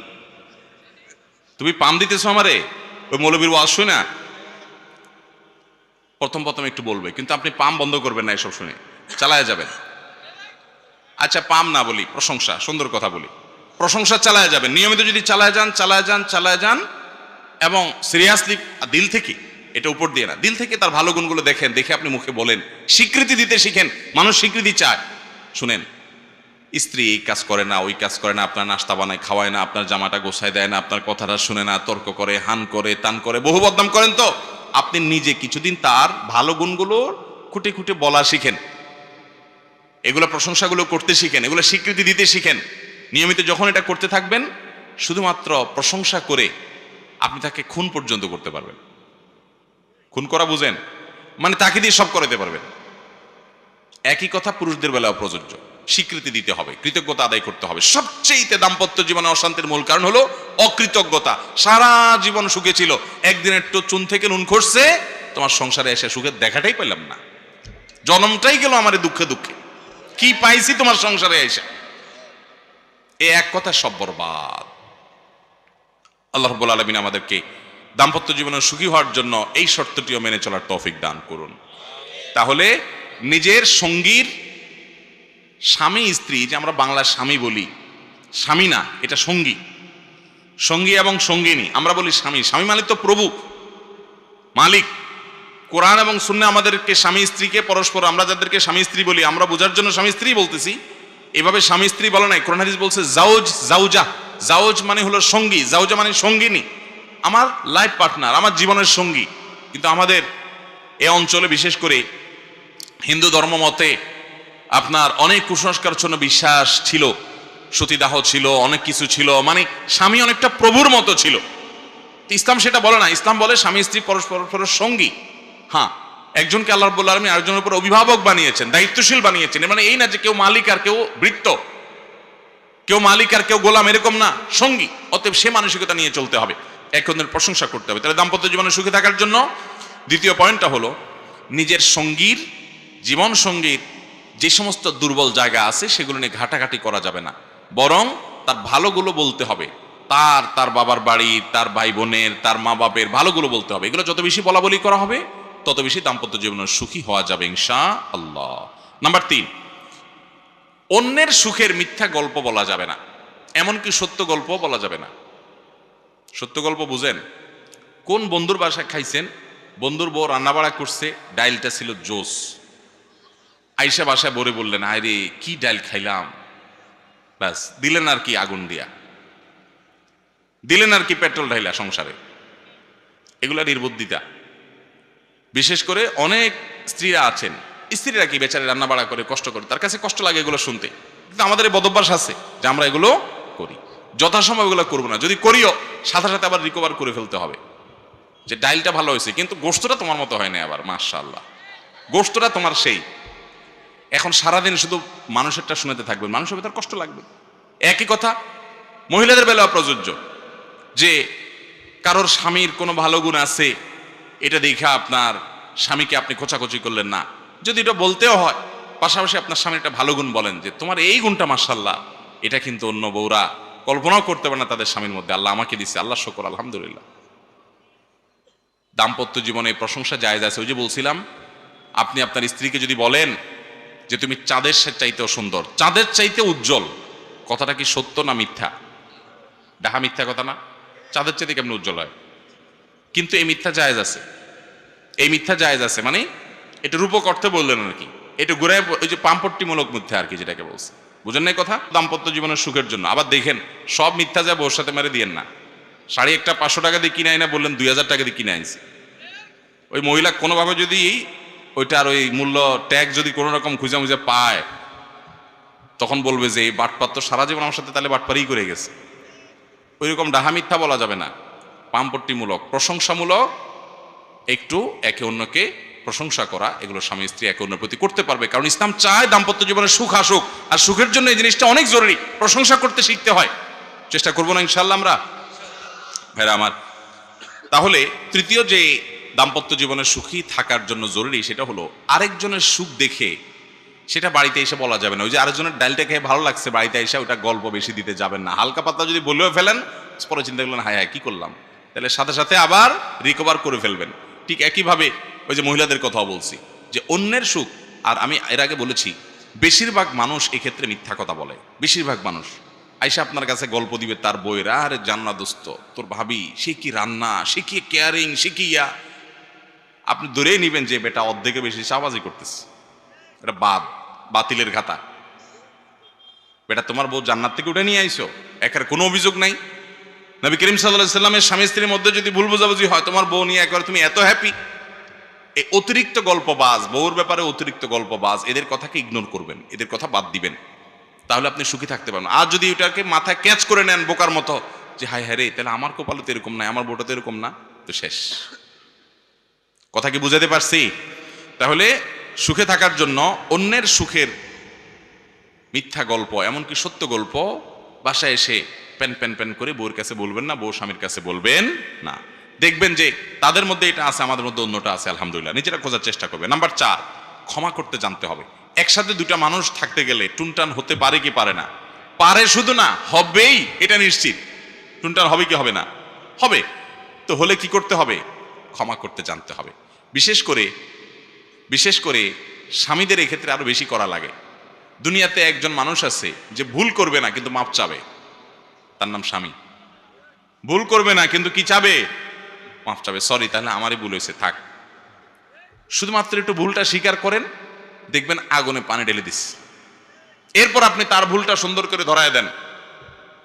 তুমি পাম দিতেছো আমারে ওই মৌলবীর ওয়াজ শুনে? প্রথম প্রথম একটু বলবে, কিন্তু আপনি পাম বন্ধ করবেন না, এসব শুনে চালায় যাবেন। আচ্ছা পাম না বলি, প্রশংসা, সুন্দর কথা বলি, প্রশংসা চালায় যাবেন। নিয়মিত যদি চালায় যান এবং সিরিয়াসলি দিল থেকে, এটা উপর দিয়ে না, দিল থেকে তার ভালো গুণগুলো দেখেন, দেখে আপনি মুখে বলেন, স্বীকৃতি দিতে শিখেন। মানুষ স্বীকৃতি চায়। শুনেন, স্ত্রী এই কাজ করে না, ওই কাজ করে না, আপনার নাস্তা বানায় খাওয়ায় না, আপনার জামাটা গোছায় দেয় না, আপনার কথাটা শুনে না, তর্ক করে, হান করে, তান করে, বহু বদনাম করেন। তো আপনি নিজে কিছুদিন তার ভালো গুণগুলো খুঁটে খুঁটে বলা শিখেন, এগুলো প্রশংসাগুলো করতে শিখেন, এগুলো স্বীকৃতি দিতে শিখেন। নিয়মিত যখন এটা করতে থাকবেন, শুধুমাত্র প্রশংসা করে আপনি তাকে খুন পর্যন্ত করতে পারবেন। খুন করা বুঝেন? মানে তাকে দিয়ে সব করাতে পারবেন। একই কথা পুরুষদের বেলাও প্রযোজ্য। স্বীকৃতি দিতে হবে, কৃতজ্ঞতা আদায় করতে হবে। সবচেয়ে দাম্পত্য জীবনে অশান্তির মূল কারণ হলো অকৃতজ্ঞতা। সারা জীবন সুখে ছিল, একদিন একটু চুন থেকে নুন খসছে, তোমার সংসারে এসে সুখের দেখাটাই পেলাম না, জন্মটাই গেল আমার দুঃখে দুঃখে, কি পাইছি তোমার সংসারে এসে? এ এক কথা সব বরবাদ। আল্লাহ রাব্বুল আলামিন আমাদেরকে দাম্পত্য জীবনে সুখী হওয়ার জন্য এই শর্তটিও মেনে চলার তৌফিক দান করুন। তাহলে নিজের সঙ্গীর, স্বামী স্ত্রী, যে আমরা বাংলার স্বামী বলি, স্বামী না, এটা সঙ্গী, সঙ্গী এবং সঙ্গিনী। আমরা বলি স্বামী, স্বামী মালিক তো প্রভু, মালিক। কোরআন এবং সুন্নাহ আমাদেরকে স্বামী স্ত্রীকে পরস্পর, আমরা যাদেরকে স্বামী স্ত্রী বলি, আমরা বোঝার জন্য স্বামী স্ত্রী বলতেছি, এভাবে স্বামী স্ত্রী বলে নাই। কোরআন হাদিস বলছে জাওজ, জাউজা। জাওজ মানে হলো সঙ্গী, জাউজা মানে সঙ্গিনী, আমার লাইফ পার্টনার, আমার জীবনের সঙ্গী। কিন্তু আমাদের এ অঞ্চলে বিশেষ করে হিন্দু ধর্ম মতে আপনার অনেক কুসংস্কার জন্য বিশ্বাস ছিল, সতীদাহ ছিল, অনেক কিছু ছিল, মানে স্বামী অনেকটা প্রভুর মতো ছিল। ইসলাম সেটা বলে না। ইসলাম বলে স্বামী স্ত্রী পরস্পরের সঙ্গী। হ্যাঁ, একজনকে আল্লাহ রাব্বুল আলামিন আরেকজনের উপর অভিভাবক বানিয়েছেন, দায়িত্বশীল বানিয়েছেন। মানে এই না যে কেউ মালিক আর কেউ ভৃত্য, কেউ মালিক আর কেউ গোলাম, এরকম না, সঙ্গী। অতএব সে মানসিকতা নিয়ে চলতে হবে, এক অন্যের প্রশংসা করতে হবে। তাহলে দাম্পত্য জীবনে সুখী থাকার জন্য দ্বিতীয় পয়েন্টটা হলো নিজের সঙ্গীর, জীবন সঙ্গীর যে সমস্ত দুর্বল জায়গা আছে সেগুলো নিয়ে ঘাটাঘাটি করা যাবে না, বরং তার ভালোগুলো বলতে হবে। তার বাবার বাড়ির, তার ভাই বোনের, তার মা বাপের ভালোগুলো বলতে হবে। এগুলো যত বেশি বলা বলি করা হবে তত বেশি দাম্পত্য জীবনে সুখী হওয়া যাবে ইনশাআল্লাহ। নাম্বার 3, অন্যের সুখের মিথ্যা গল্প বলা যাবে না, এমনকি সত্য গল্প বলা যাবে না। সত্য গল্প বুঝেন? কোন বন্ধুর বাসায় খাইছেন, বন্ধুর বউ রান্না বাড়া করছে, ডাইলটা ছিল জোস, আইসা বাসায় বলে বললেন, আরে কি ডাইল খাইলাম, ব্যাস দিলেন আর কি আগুন দিয়া, দিলেন আর কি পেট্রোল ঢাইলা সংসারে। এগুলা নির্বুদ্ধিতা। বিশেষ করে অনেক স্ত্রীরা আছেন, স্ত্রীরা কি বেচারে রান্না বাড়া করে কষ্ট করে, তার কাছে কষ্ট লাগে এগুলো শুনতে, কিন্তু আমাদের এই বদভ্যাস আছে যে আমরা এগুলো করি। যথাসময় এগুলো করবো না, যদি করিও সাথে সাথে আবার রিকভার করে ফেলতে হবে, যে ডাইলটা ভালো হয়েছে কিন্তু গোশতটা তোমার মতো হয় না, আবার মাশাআল্লাহ গোশতটা তোমার সেই। এখন সারাদিন শুধু মানুষেরটা শুনতে থাকবে, মানুষের ভেতর কষ্ট লাগবে। একই কথা মহিলাদের বেলাও প্রযোজ্য, যে কারোর স্বামীর কোনো ভালো গুণ আছে, এটা দেখে আপনার স্বামীকে আপনি খোঁচাখুচি করলেন না, যদি এটা বলতেও হয় পাশাপাশি আপনার স্বামীর একটা ভালো গুণ বলেন, যে তোমার এই গুণটা মাশাআল্লাহ, এটা কিন্তু অন্য বউরা কল্পনাও করতে পারে না তাদের স্বামীর মধ্যে, আল্লাহ আমাকে দিচ্ছে, আল্লাহ শুকর, আলহামদুলিল্লাহ। দাম্পত্য জীবনে প্রশংসা জায়েজ আছে। ওই যে বলছিলাম, আপনি আপনার স্ত্রীকে যদি বলেন যে তুমি চাঁদের চাইতেও সুন্দর, চাঁদের চাইতে উজ্জ্বল, কথাটা কি সত্য না মিথ্যা? ডাহা মিথ্যা কথা না? চাঁদের চাইতে কেমন উজ্জ্বল হয়? কিন্তু এই মিথ্যা জায়েজ আছে, এই মিথ্যা জায়েজ আছে, মানে এটা রূপক অর্থে বললেন আর কি, এটা ঘুরে ওই যে পাম্পট্টিমূলক মিথ্যা আর কি, যেটাকে বলছে, বুঝেন নাই কথা? দাম্পত্য জীবনের সুখের জন্য আবার দেখেন, সব মিথ্যা যা বউর সাথে মেরে দিয়েন না। শাড়ি একটা 500 টাকা দিয়ে কিনে আইনা বললেন 2000 টাকা দিয়ে কিনে আনছি, ওই মহিলা কোনোভাবে যদি ওইটার ওই মূল্য ট্যাগ যদি কোনো রকম খুঁজে মুজে পায়, তখন বলবে যে এই বাটপার তো সারা জীবন আমার সাথে তাহলে বাটপারই করে গেছে। ওই রকম ডাহা মিথ্যা বলা যাবে না, পাম্পট্টিমূলক, প্রশংসামূলক, একটু একে অন্যকে প্রশংসা করা, এগুলো স্বামী স্ত্রী একে অন্যের প্রতি করতে পারবে। কারণ ইসলাম চায় দাম্পত্য জীবনে সুখ আসুক, আর সুখের জন্য এই জিনিসটা অনেক জরুরি, প্রশংসা করতে শিখতে হয়। চেষ্টা করবো না ইনশাল্লাহ আমরা, ভাইরা আমার। তাহলে তৃতীয় যে দাম্পত্য জীবনে সুখী থাকার জন্য জরুরি, সেটা হলো আরেকজনের সুখ দেখে সেটা বাড়িতে এসে বলা যাবে না। ওই যে আরেকজনের ডালটা খেয়ে ভালো লাগছে, বাড়িতে এসে ওটা গল্প বেশি দিতে যাবেন না। হালকা পাতলা যদি বলেও ফেলেন, পরে চিন্তা করলেন হায় হায় কি করলাম, তাহলে সাথে সাথে আবার রিকভার করে ফেলবেন। ঠিক একইভাবে ওই যে মহিলাদের কথাও বলছি, যে অন্যের সুখ, আর আমি এর আগে বলেছি বেশিরভাগ মানুষ এক্ষেত্রে মিথ্যা কথা বলে। বেশিরভাগ মানুষ আইসা আপনার কাছে গল্প দিবে তার বইয়ের, আরে জান্না দোস্ত তোর ভাবি সে কি রান্না, সে কি কেয়ারিং, সে কি ইয়া, আপনি ধরেই নিবেন যে বেটা অর্ধেকের বেশি চাবাজি করতেছে, এটা বাতিলের খাতা। বেটা তোমার বউ জান্নাত থেকে উঠে নিয়ে আইসো, একের কোনো অভিযোগ নাই। নবী করিম সাল্লাল্লাহু আলাইহি সাল্লামের স্বামী স্ত্রীর মধ্যে যদি ভুল বোঝাবুঝি হয়, তোমার বউ নিয়ে একবার তুমি এত হ্যাপি, এই অতিরিক্ত গল্পবাজ, বউর ব্যাপারে অতিরিক্ত গল্পবাজ, এদের কথাকে ইগনোর করবেন, এদের কথা বাদ দিবেন, তাহলে আপনি সুখী থাকতে পারবেন। আর যদি ওটাকে মাথায় ক্যাচ করে নেন বোকার মতো, যে হায় হ্যাঁ রে, তাহলে আমার কপালে তো এরকম নাই, আমার বউটা তো এরকম না, তো শেষ। কথা কি বুঝাতে পারছি? তাহলে সুখে থাকার জন্য অন্যের সুখের মিথ্যা গল্প, এমনকি সত্য গল্প বাসায় এসে প্যান প্যান প্যান করে বউর কাছে বলবেন না, বউ স্বামীর কাছে বলবেন না। দেখবেন যে তাদের মধ্যে এটা আছে, আমাদের মধ্যে অন্যটা আছে, আলহামদুলিল্লাহ। নিজেরা খোঁজার চেষ্টা করবে। নাম্বার 4, ক্ষমা করতে জানতে হবে। একসাথে দুটা মানুষ থাকতে গেলে টুনটান হতে পারে কি পারে না? পারে, শুধু না, হবেই, এটা নিশ্চিত। টুনটান হবে কি হবে না? হবে। তো হলে কি করতে হবে? ক্ষমা করতে জানতে হবে। বিশেষ করে স্বামীদের এই ক্ষেত্রে আরো বেশি করা লাগে। দুনিয়াতে একজন মানুষ আছে যে ভুল করবে না কিন্তু মাপ চাবে, তার নাম স্বামী। ভুল করবে না কিন্তু কি চাবে? মাপ চাবে। সরি, তাহলে আমারই ভুল হয়েছে, থাক। শুধুমাত্র একটু ভুলটা স্বীকার করেন, দেখবেন আগুনে পানি ঢেলে দিস। এরপর আপনি তার ভুলটা সুন্দর করে ধরায় দেন।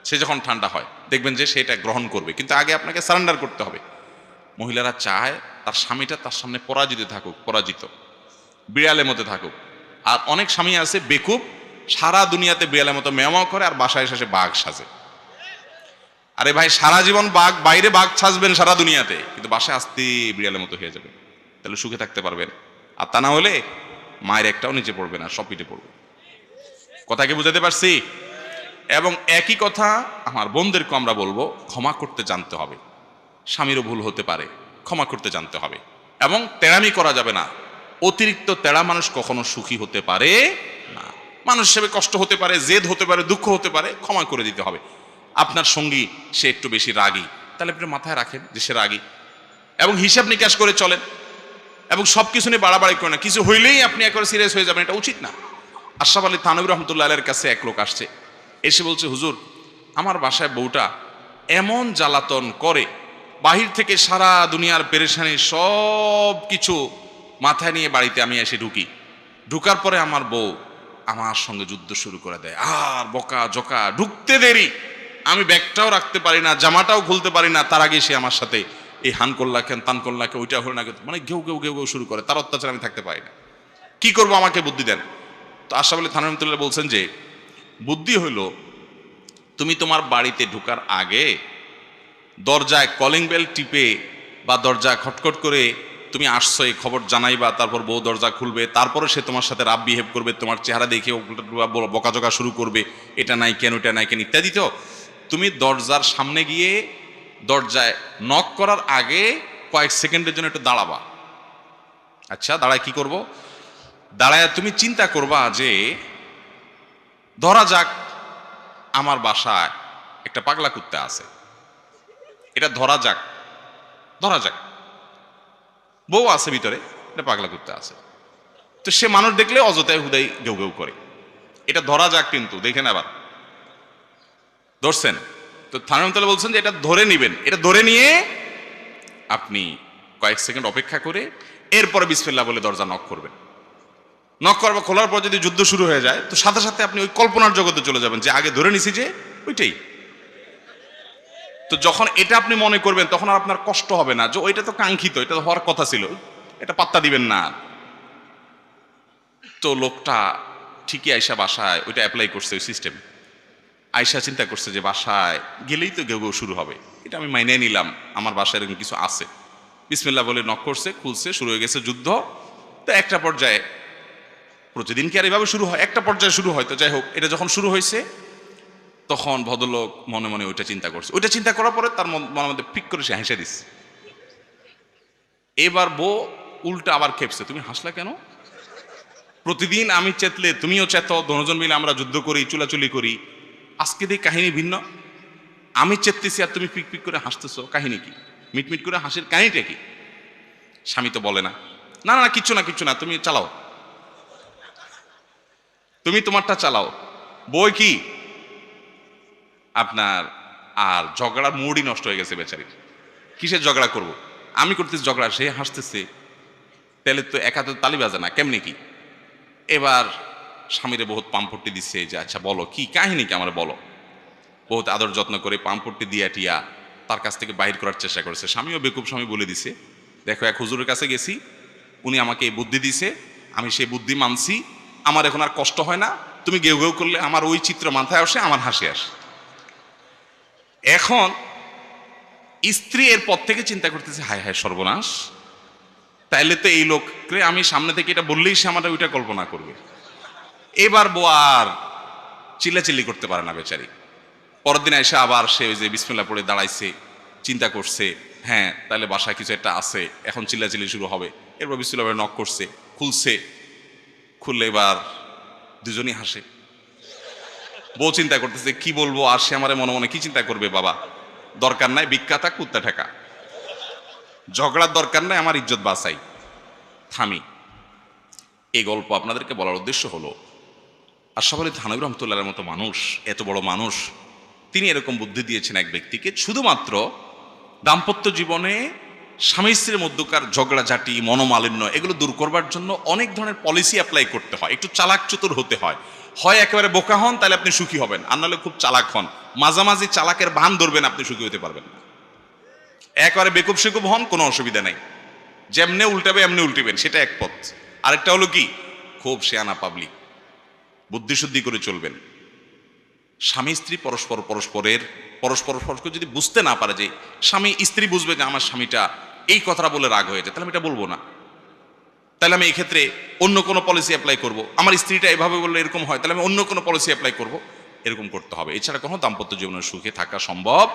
সে যখন ঠান্ডা হয় দেখবেন যে সেটা গ্রহণ করবে, কিন্তু আগে আপনাকে সারেন্ডার করতে হবে। মহিলারা চায় তার স্বামীটা তার সামনে পরাজিত থাকুক, পরাজিত, বিড়ালের মতো থাকুক। আর অনেক স্বামী আছে বেকুব, সারা দুনিয়াতে বিড়ালের মতো মেয়াও করে আর বাসায় এসে বাঘ সাজে। আরে ভাই, সারা জীবন বাঘ, বাইরে বাঘ সাজবেন সারা দুনিয়াতে, কিন্তু বাসায় আসতে বিড়ালের মতো হয়ে যাবে। তাহলে সুখে থাকতে পারবেন? আর তা না হলে মায়ের একটাও নিচে পড়বে না, সব পিঠে পড়বে। কথা কি বুঝাতে পারছি? এবং একই কথা আমার বোনদেরকে আমরা বলবো, ক্ষমা করতে জানতে হবে। স্বামীরও ভুল হতে পারে, ক্ষমা করতে জানতে হবে। এবং তেড়ামি করা যাবে না। অতিরিক্ত তেড়া মানুষ কখনো সুখী হতে পারে না। মানুষ হিসেবে কষ্ট হতে পারে, জেদ হতে পারে, দুঃখ হতে পারে, ক্ষমা করে দিতে হবে। আপনার সঙ্গী সে একটু বেশি রাগী, তাহলে আপনি মাথায় রাখেন যে সে রাগী, এবং হিসাব নিকাশ করে চলেন, এবং সবকিছু নিয়ে বাড়াবাড়ি করেন না। কিছু হইলেই আপনি একবার সিরিয়াস হয়ে যাবেন, এটা উচিত না। আশরাফ আলী থানভী রহমতুল্লাহ আলাইহির কাছে এক লোক আসছে, এসে বলছে, হুজুর, আমার বাসায় বউটা এমন জ্বালাতন করে, বাহির থেকে সারা দুনিয়ার পেরেশানি সব কিছু মাথায় নিয়ে বাড়িতে আমি এসে ঢুকি, ঢুকার পরে আমার বউ আমার সঙ্গে যুদ্ধ শুরু করে দেয়, আর বকা জকা, ঢুকতে দেরি, আমি ব্যাগটাও রাখতে পারি না, জামাটাও খুলতে পারি না, তার আগে সে আমার সাথে এই হান করলা কেন, তান করলা কেন, ওইটা হল না, মানে ঘেউ ঘেউ ঘেউ ঘেউ শুরু করে। তার অত্যাচার আমি থাকতে পারি না, কি করবো, আমাকে বুদ্ধি দেন। তো আশরাফ আলী থানভী রহমতুল্লাহ বলছেন যে বুদ্ধি হইল, তুমি তোমার বাড়িতে ঢুকার আগে দরজায় কলিং বেল টিপে বা দরজা খটখট করে তুমি আসছো এই খবর জানাইবা, তারপর বউ দরজা খুলবে, তারপরে সে তোমার সাথে রাব বিহেভ করবে, তোমার চেহারা দেখে বকাঝকা শুরু করবে, এটা নাই কেন, ওটা নাই কেন ইত্যাদি। তো তুমি দরজার সামনে গিয়ে দরজায় নক করার আগে কয়েক সেকেন্ডের জন্য একটু দাঁড়াবা। আচ্ছা, দাঁড়ায় কি করব? দাঁড়ায় তুমি চিন্তা করবা যে ধরা যাক আমার বাসায় একটা পাগলা কুত্তা আছে, এটা ধরা যাক বউ আছে ভিতরে, এটা পাগলা কুত্তা আছে, তো সে মানুষ দেখলে অযথায় হুদাই ঘেউ ঘেউ করে, এটা ধরা যাক। কিন্তু দেখেন, আবার ধরছেন তো থানভী রহমতুল্লাহ বলছেন যে এটা ধরে নিবেন, এটা ধরে নিয়ে আপনি কয়েক সেকেন্ড অপেক্ষা করে এরপরে বিসমিল্লাহ বলে দরজা নক করবেন। নক করবা, খোলার পর যদি যুদ্ধ শুরু হয়ে যায় তো সাথে সাথে আপনি ওই কল্পনার জগতে চলে যাবেন যে আগে ধরে নিছি যে ওইটাই। তো যখন এটা আপনি মনে করবেন তখন আর আপনার কষ্ট হবে না যে ওইটা তো কাঙ্ক্ষিত, এটা তো হওয়ার কথা ছিল, এটা পাত্তা দিবেন না। তো লোকটা ঠিকই আয়সা বাসায় ওইটা অ্যাপ্লাই করছে, ওই সিস্টেম। আয়সা চিন্তা করছে যে বাসায় গেলেই তো ঘেউ ঘেউ শুরু হবে, এটা আমি মাইনে নিলাম, আমার বাসায় এরকম কিছু আছে। বিসমিল্লাহ বলে নক করছে, খুলছে, শুরু হয়ে গেছে যুদ্ধ। তো একটা পর্যায়ে, প্রতিদিন কি আর এভাবে শুরু হয়, একটা পর্যায়ে শুরু হয়, তো যাই হোক, এটা যখন শুরু হয়েছে তখন ভদ্রলোক মনে মনে ওইটা চিন্তা করছে। ওইটা চিন্তা করার পরে তার মনের মধ্যে ফিক করে সে হেসে দিচ্ছে। এবার বউ উল্টা আবার খেপছে, তুমি হাসলা কেন? প্রতিদিন আমি চেতলে তুমিও চেতো, দুজন মিলে আমরা যুদ্ধ করি, চুলাচুলি করি, আজকে দিয়ে কাহিনী ভিন্ন। আমি চেততেছি আর তুমি পিক পিক করে হাসতেছো, কাহিনী কি? মিটমিট করে হাসির কাহিনীটা কি? স্বামী তো বলে না, না না কিচ্ছু না, কিচ্ছু না, তুমি চালাও, তুমি তোমারটা চালাও। বই কি আপনার আর ঝগড়ার মুডই নষ্ট হয়ে গেছে বেচারির। কিসের ঝগড়া করব? আমি করতেছি ঝগড়া, সে হাসতেছে, তাহলে তো একা তো তালি বাজে না, কেমনি কি? এবার স্বামীরে বহুত পাম্পট্টি দিচ্ছে যে আচ্ছা বলো কি কাহিনী, কি আমার বলো। বহুত আদর যত্ন করে পাম্পট্টি দিয়া টিয়া তার কাছ থেকে বাহির করার চেষ্টা করেছে। স্বামীও বেকুব স্বামী বলে দিছে, দেখো এক হুজুরের কাছে গেছি, উনি আমাকে এই বুদ্ধি দিছে, আমি সেই বুদ্ধি মানছি, আমার এখন আর কষ্ট হয় না, তুমি ঘেউ ঘেউ করলে আমার ওই চিত্র মাথায় আসে, আমার হাসি আসে। এখন স্ত্রী এর পর থেকে চিন্তা করতেছে, হায় হায় সর্বনাশ, তাইলে তো এই লোককে আমি সামনে থেকে এটা বললেই সে আমার ওইটা কল্পনা করবে। এবার বউ আর চিল্লাচিল্লি করতে পারে না বেচারি। পরের দিন এসে আবার সে ওই যে বিসমিল্লাহ পড়ে দাঁড়াইছে, চিন্তা করছে, হ্যাঁ তাহলে বাসায় কিছু একটা আছে, এখন চিল্লাচিল্লি শুরু হবে। এরপর বিসমিল্লাহ পড়ে নক করছে, খুলছে, খুললে এবার দুজনই হাসে। বউ চিন্তা করতেছে কি বলবো, আর সে আমার মনে মনে কি চিন্তা করবে, বাবা দরকার নাই বিখ্যাতা কুত্তা ঠেকা, ঝগড়ার দরকার নাই, আমার ইজ্জত বাঁচাই, থামি। এই গল্প আপনাদেরকে বলার উদ্দেশ্য হলো আশরাফ আলী থানভী রহমতুল্লাহর মতো মানুষ, এত বড় মানুষ, তিনি এরকম বুদ্ধি দিয়েছেন এক ব্যক্তিকে শুধুমাত্র দাম্পত্য জীবনে স্বামী স্ত্রীর মধ্যকার ঝগড়াঝাটি, মনোমালিন্য এগুলো দূর করবার জন্য অনেক ধরনের পলিসি অ্যাপ্লাই করতে হয়, একটু চালাক চতুর হতে হয়। হয় একেবারে বোকা হন, তাহলে আপনি সুখী হবেন, আর নাহলে খুব চালাক হন, মাঝামাঝি চালাকের ভান ধরবেন, আপনি সুখী হতে পারবেন না। একেবারে বেকুব সেকুব হন, কোনো অসুবিধা নাই, যেমনে উল্টাবে এমনি উল্টিবেন, সেটা এক পথ। আরেকটা হলো কি, খুব শেয়ানা পাবলিক, বুদ্ধিশুদ্ধি করে চলবেন। স্বামী স্ত্রী পরস্পরকে যদি বুঝতে না পারে, যে স্বামী স্ত্রী বুঝবে যে আমার স্বামীটা এই কথাটা বলে রাগ হয়েছে, তাহলে আমি এটা বলবো না, তাহলে আমি এই ক্ষেত্রে অন্য কোনো পলিসি অ্যাপ্লাই করব। আমার স্ত্রীটা এভাবে বললে এরকম হয়, তাহলে আমি অন্য কোনো পলিসি অ্যাপ্লাই করব, এরকম করতে হবে। এছাড়া কোনো দাম্পত্য জীবনের সুখে থাকা সম্ভব